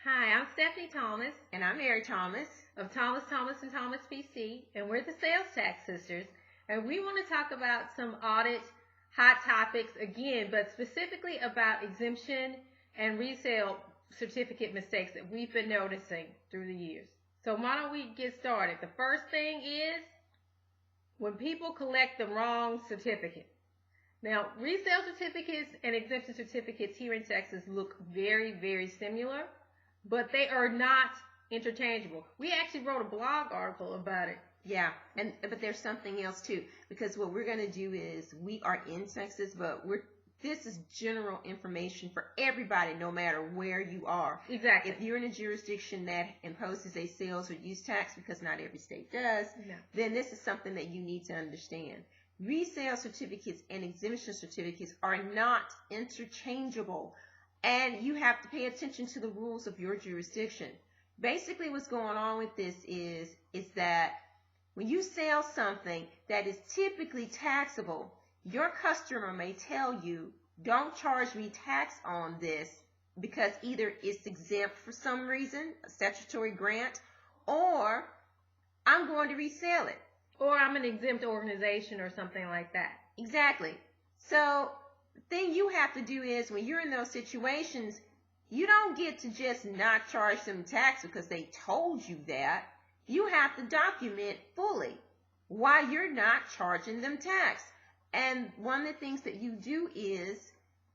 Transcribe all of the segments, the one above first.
Hi, I'm Stephanie Thomas And I'm Mary Thomas. of Thomas, Thomas, and Thomas PC, and we're the Sales Tax Sisters. And we want to talk about some audit hot topics again, but specifically about exemption and resale certificate mistakes that we've been noticing through the years. So why don't we get started? The first thing is when people collect the wrong certificate. Now, resale certificates and exemption certificates here in Texas look very, very similar, but they are not interchangeable. We actually wrote a blog article about it. Yeah, but there's something else too, because what we're going to do is we are in Texas, but this is general information for everybody, no matter where you are. Exactly. If you're in a jurisdiction that imposes a sales or use tax, because not every state does, No. then this is something that you need to understand. Resale certificates and exemption certificates are not interchangeable, and you have to pay attention to the rules of your jurisdiction. Basically, what's going on with this is that when you sell something that is typically taxable, your customer may tell you, don't charge me tax on this because either it's exempt for some reason, a statutory grant, or I'm going to resell it. Or I'm an exempt organization or something like that. Exactly. So the thing you have to do is when you're in those situations, you don't get to just not charge them tax because they told you that. You have to document fully why you're not charging them tax. And one of the things that you do is,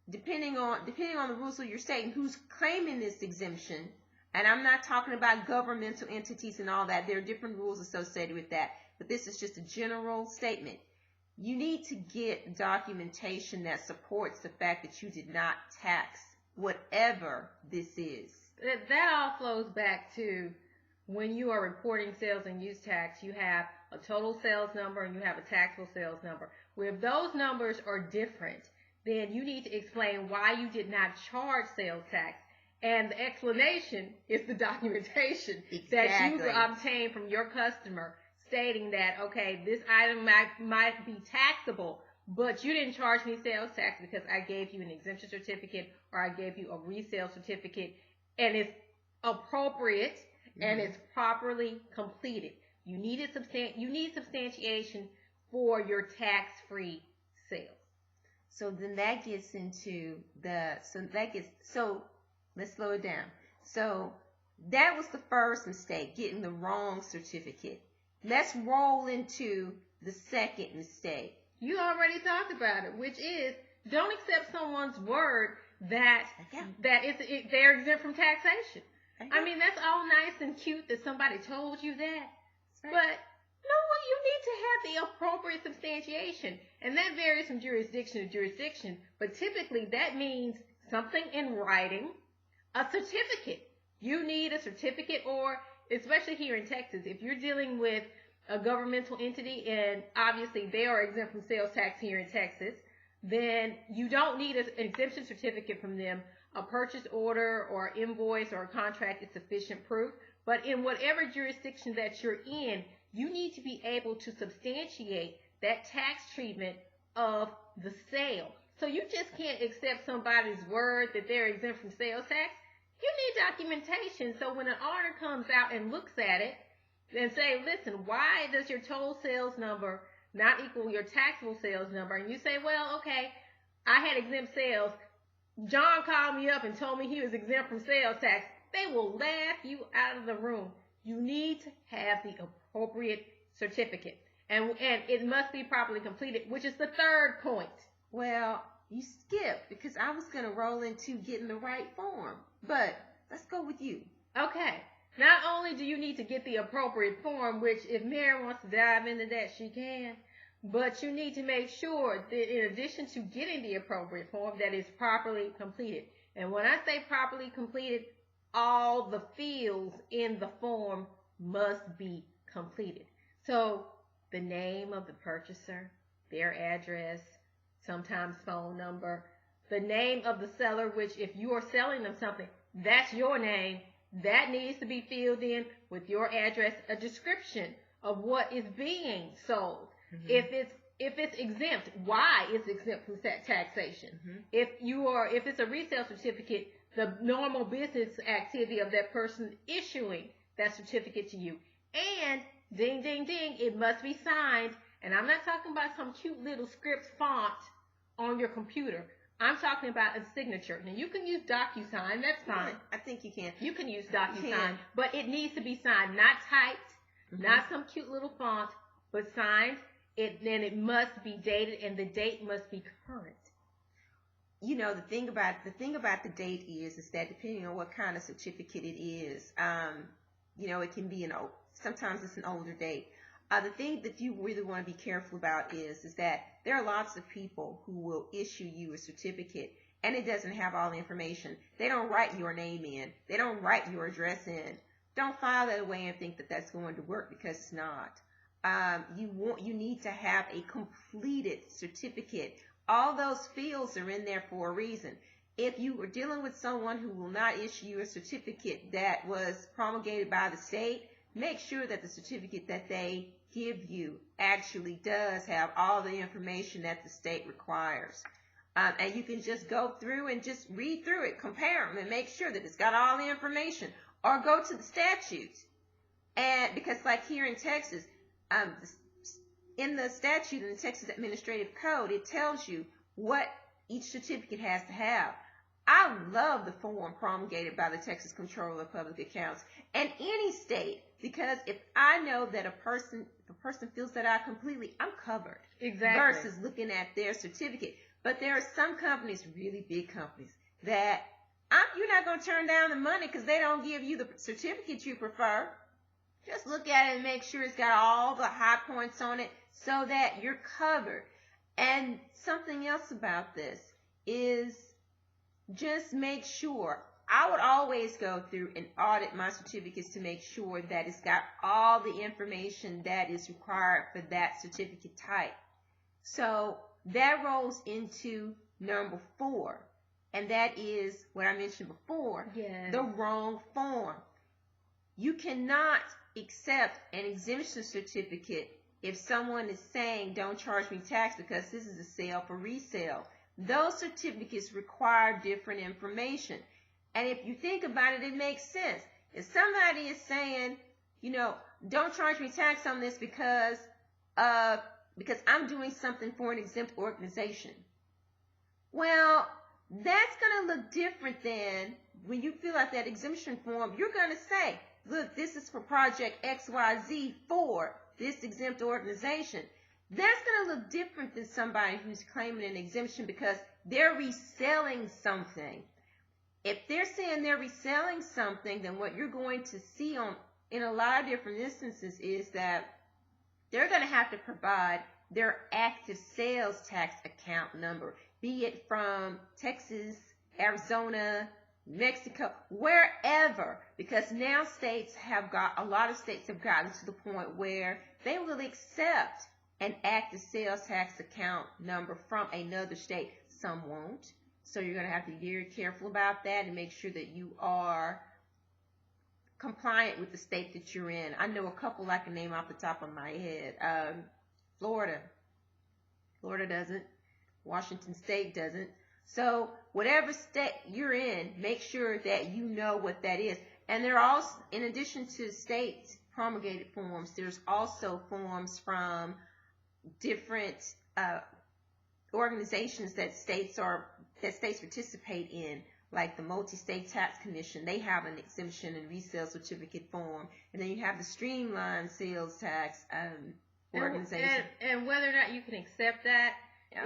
depending on the rules of your state and who's claiming this exemption, and I'm not talking about governmental entities and all that, there are different rules associated with that, but this is just a general statement. You need to get documentation that supports the fact that you did not tax whatever this is. That all flows back to when you are reporting sales and use tax, you have a total sales number and you have a taxable sales number. Where if those numbers are different, then you need to explain why you did not charge sales tax. And the explanation is the documentation that you obtained from your customer stating that, okay, this item might be taxable, but you didn't charge me sales tax because I gave you an exemption certificate or I gave you a resale certificate, and it's appropriate and it's properly completed. You need substantiation for your tax-free sales. So then that gets into so let's slow it down. So that was the first mistake, getting the wrong certificate. Let's roll into the second mistake. You already talked about it, which is don't accept someone's word that they're exempt from taxation. I mean, that's all nice and cute that somebody told you that, but no, you need to have the appropriate substantiation, and that varies from jurisdiction to jurisdiction, but typically that means something in writing, a certificate. You need a certificate, or especially here in Texas, if you're dealing with a governmental entity, and obviously they are exempt from sales tax here in Texas, then you don't need an exemption certificate from them. A purchase order or invoice or a contract is sufficient proof. But in whatever jurisdiction that you're in, you need to be able to substantiate that tax treatment of the sale. So you just can't accept somebody's word that they're exempt from sales tax. You need documentation. So when an auditor comes out and looks at it and say, listen, why does your total sales number not equal your taxable sales number? And you say, well, okay, I had exempt sales. John called me up and told me he was exempt from sales tax. They will laugh you out of the room. You need to have the appropriate certificate. And it must be properly completed, which is the third point. Well, you skipped because I was going to roll into getting the right form. But let's go with you. Okay. Not only do you need to get the appropriate form, which if Mary wants to dive into that, she can, but you need to make sure that in addition to getting the appropriate form, that it's properly completed. And when I say properly completed, all the fields in the form must be completed. So the name of the purchaser, their address, sometimes phone number, the name of the seller, which if you are selling them something, that's your name. That needs to be filled in with your address, a description of what is being sold. Mm-hmm. If it's exempt, why it's exempt from taxation. Mm-hmm. If it's a resale certificate, the normal business activity of that person issuing that certificate to you. And ding, ding, ding, it must be signed. And I'm not talking about some cute little script font on your computer. I'm talking about a signature. Now, you can use DocuSign. That's fine. I think you can. You can use DocuSign. But it needs to be signed, not typed, not some cute little font, but signed. Then it must be dated, and the date must be current. You know, the thing about the date is that depending on what kind of certificate it is, you know, it can be sometimes it's an older date. The thing that you really want to be careful about is that there are lots of people who will issue you a certificate and it doesn't have all the information. They don't write your name in. They don't write your address in. Don't file that away and think that that's going to work, because it's not. You need to have a completed certificate. All those fields are in there for a reason. If you are dealing with someone who will not issue you a certificate that was promulgated by the state, make sure that the certificate that they give you actually does have all the information that the state requires. And you can just go through and just read through it, compare them, and make sure that it's got all the information. Or go to the statute. And because like here in Texas, in the statute in the Texas Administrative Code, it tells you what each certificate has to have. I love the form promulgated by the Texas Comptroller of Public Accounts and any state, because if I know that if a person fills that out completely, I'm covered. Exactly. Versus looking at their certificate. But there are some companies, really big companies, that you're not going to turn down the money because they don't give you the certificate you prefer. Just look at it and make sure it's got all the high points on it so that you're covered. And something else about this is just make sure. I would always go through and audit my certificates to make sure that it's got all the information that is required for that certificate type. So that rolls into number 4. And that is what I mentioned before, the wrong form. You cannot accept an exemption certificate if someone is saying, don't charge me tax because this is a sale for resale. Those certificates require different information. And if you think about it, it makes sense. If somebody is saying, you know, don't charge me tax on this because I'm doing something for an exempt organization. Well, that's going to look different than when you fill out that exemption form. You're going to say, look, this is for project XYZ for this exempt organization. That's going to look different than somebody who's claiming an exemption because they're reselling something. If they're saying they're reselling something, then what you're going to see in a lot of different instances is that they're going to have to provide their active sales tax account number, be it from Texas, Arizona, Mexico, wherever, because now a lot of states have gotten to the point where they will accept an active sales tax account number from another state. Some won't. So you're going to have to be very careful about that and make sure that you are compliant with the state that you're in. I know a couple I can name off the top of my head. Florida doesn't. Washington State doesn't. So whatever state you're in, make sure that you know what that is. And there are also, in addition to state promulgated forms, there's also forms from different organizations that states participate in, like the Multi-State Tax Commission. They have an exemption and resale certificate form. And then you have the Streamlined Sales Tax organization. And whether or not you can accept that,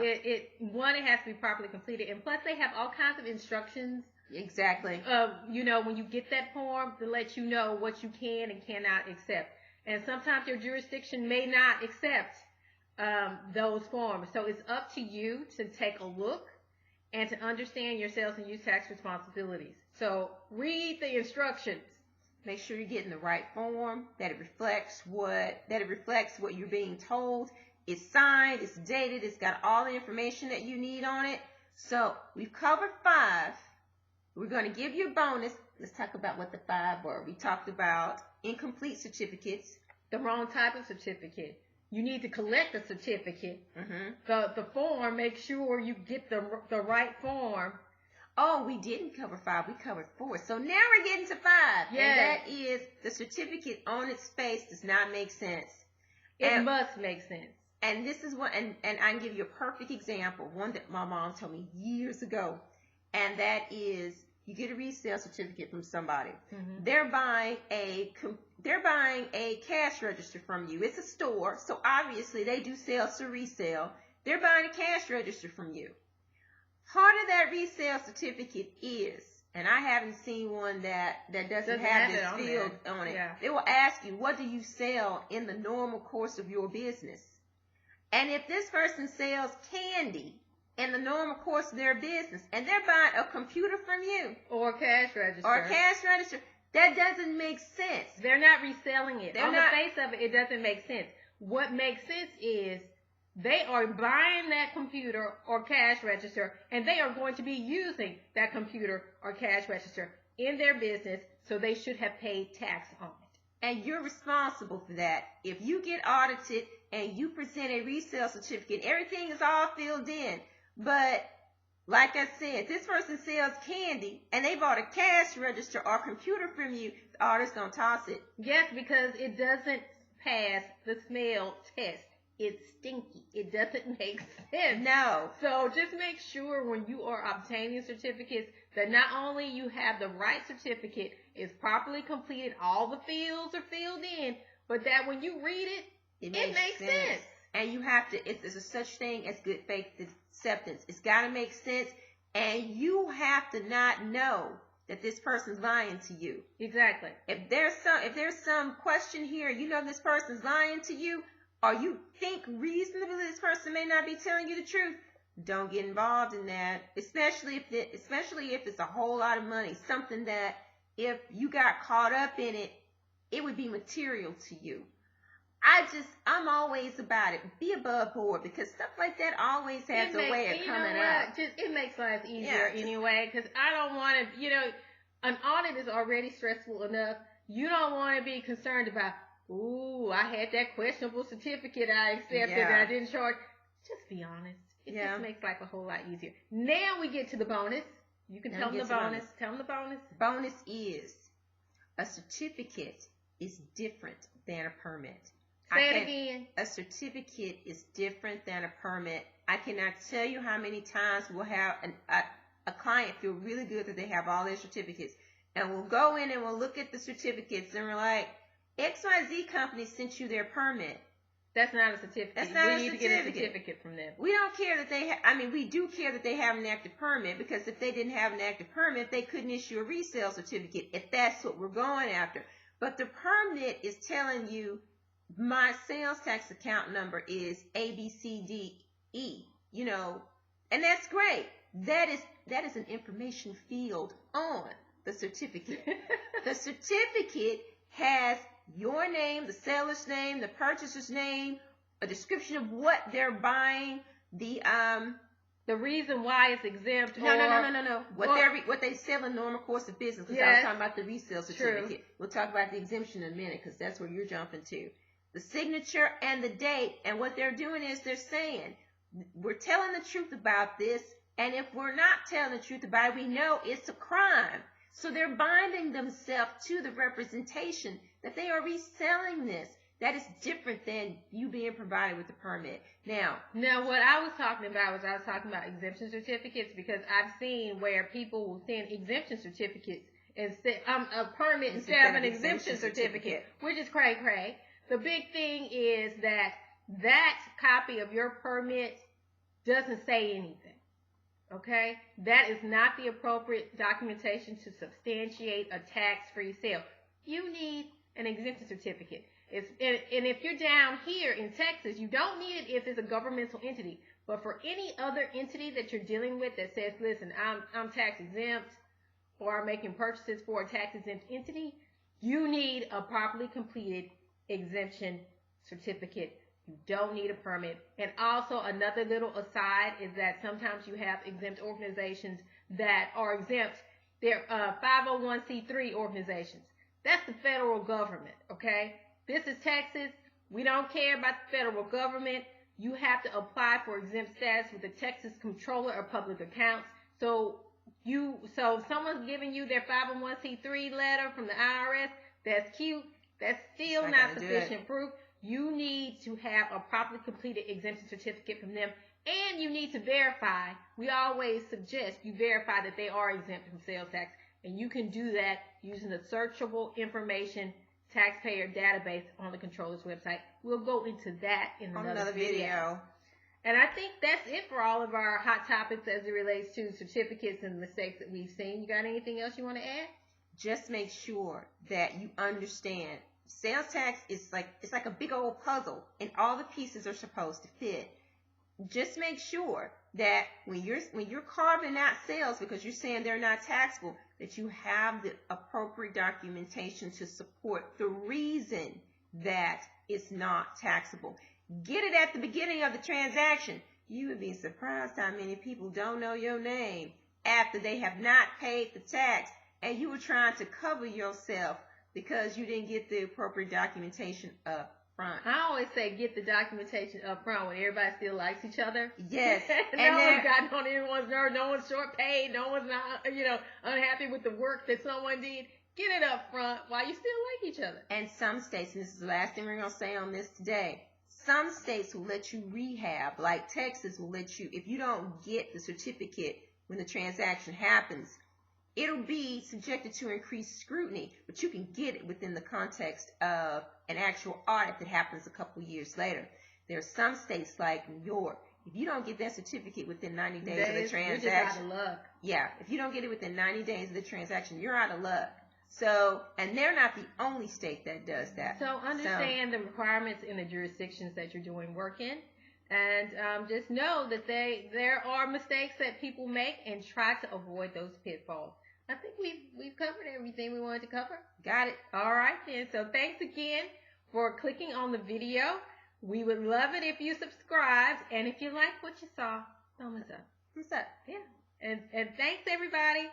it has to be properly completed. And plus, they have all kinds of instructions. Exactly. You know, when you get that form, to let you know what you can and cannot accept. And sometimes your jurisdiction may not accept those forms. So it's up to you to take a look and to understand your sales and use tax responsibilities. So read the instructions. Make sure you're getting the right form, that it reflects what you're being told. It's signed, it's dated, it's got all the information that you need on it. So we've covered 5. We're going to give you a bonus. Let's talk about what the 5 were. We talked about incomplete certificates. The wrong type of certificate. You need to collect the certificate. Mm-hmm. The form, make sure you get the right form. oh, we didn't cover 5, we covered 4. So now we're getting to 5. Yes. And that is the certificate on its face does not make sense. It must make sense. And this is what, and I can give you a perfect example, one that my mom told me years ago. And that is, you get a resale certificate from somebody. Mm-hmm. They're buying a cash register from you. It's a store, so obviously they do sales to resale. They're buying a cash register from you. Part of that resale certificate is, and I haven't seen one that doesn't have this field on it. Yeah. They will ask you, what do you sell in the normal course of your business? And if this person sells candy in the normal course of their business, and they're buying a computer from you, or a cash register, that doesn't make sense. They're not reselling it. On the face of it, it doesn't make sense. What makes sense is they are buying that computer or cash register, and they are going to be using that computer or cash register in their business, so they should have paid tax on it. And you're responsible for that. If you get audited and you present a resale certificate, everything is all filled in. But like I said, this person sells candy and they bought a cash register or computer from you, the auditor's going to toss it. Yes, because it doesn't pass the smell test. It's stinky. It doesn't make sense. No. So just make sure when you are obtaining certificates that not only you have the right certificate, is properly completed, all the fields are filled in, but that when you read it, it makes sense. And you have to, there's a such thing as good faith acceptance. It's got to make sense, and you have to not know that this person's lying to you. Exactly. If there's some question here, you know this person's lying to you, or you think reasonably this person may not be telling you the truth, don't get involved in that, especially if it's a whole lot of money, something that if you got caught up in it, it would be material to you. I'm always about it. Be above board, because stuff like that always has a way of coming up. It makes life easier anyway, because I don't want to, an audit is already stressful enough. You don't want to be concerned about, ooh, I had that questionable certificate I accepted and I didn't charge. Just be honest. It just makes life a whole lot easier. Now we get to the bonus. You can tell them the bonus. Tell them the bonus. Bonus is a certificate is different than a permit. Say it again. A certificate is different than a permit. I cannot tell you how many times we'll have a client feel really good that they have all their certificates. And we'll go in and we'll look at the certificates and we're like, XYZ company sent you their permit. That's not a certificate. That's not we need to get a certificate from them. We don't care that they we do care that they have an active permit, because if they didn't have an active permit, they couldn't issue a resale certificate if that's what we're going after. But the permit is telling you, my sales tax account number is ABCDE, and that's great. That is an information field on the certificate. The certificate has your name, the seller's name, the purchaser's name, a description of what they're buying, the reason why it's exempt. No. What they sell in normal course of business. Because I was talking about the resale certificate. True. We'll talk about the exemption in a minute, because that's where you're jumping to. The signature and the date, and what they're doing is they're saying, we're telling the truth about this, and if we're not telling the truth about it, we know it's a crime. So they're binding themselves to the representation that they are reselling this. That is different than you being provided with the permit. Now what I was talking about exemption certificates, because I've seen where people will send exemption certificates instead a permit instead of an exemption certificate, which is cray-cray. The big thing is that copy of your permit doesn't say anything. Okay? That is not the appropriate documentation to substantiate a tax-free sale. You need an exemption certificate. And if you're down here in Texas, you don't need it if it's a governmental entity. But for any other entity that you're dealing with that says, listen, I'm tax exempt, or I'm making purchases for a tax exempt entity, you need a properly completed exemption certificate. You don't need a permit. And also another little aside is that sometimes you have exempt organizations that are exempt. They're 501c3 organizations. That's the federal government, okay? This is Texas. We don't care about the federal government. You have to apply for exempt status with the Texas Comptroller of Public Accounts. So So if someone's giving you their 501c3 letter from the IRS, that's cute. That's still not sufficient proof. You need to have a properly completed exemption certificate from them, and you need to verify. We always suggest you verify that they are exempt from sales tax, and you can do that using the searchable information taxpayer database on the controller's website. We'll go into that in another video. And I think that's it for all of our hot topics as it relates to certificates and mistakes that we've seen. You got anything else you want to add? Just make sure that you understand sales tax is like a big old puzzle, and all the pieces are supposed to fit. Just make sure that when you're carving out sales because you're saying they're not taxable, that you have the appropriate documentation to support the reason that it's not taxable. Get it at the beginning of the transaction. You would be surprised how many people don't know your name after they have not paid the tax, and you were trying to cover yourself because you didn't get the appropriate documentation up front. I always say get the documentation up front when everybody still likes each other. Yes. No one's gotten on anyone's nerve. No one's short paid. No one's not, unhappy with the work that someone did. Get it up front while you still like each other. And some states, and this is the last thing we're going to say on this today, some states will let you rehab, like Texas will let you, if you don't get the certificate when the transaction happens, it'll be subjected to increased scrutiny, but you can get it within the context of an actual audit that happens a couple years later. There are some states like New York, if you don't get that certificate within 90 days of the transaction, you're just out of luck. Yeah, if you don't get it within 90 days of the transaction, you're out of luck. So, and they're not the only state that does that. So understand the requirements in the jurisdictions that you're doing work in, and just know that there are mistakes that people make, and try to avoid those pitfalls. I think we've covered everything we wanted to cover. Got it. All right then. So thanks again for clicking on the video. We would love it if you subscribed, and if you like what you saw, thumbs up. Thumbs up. Yeah. And thanks everybody.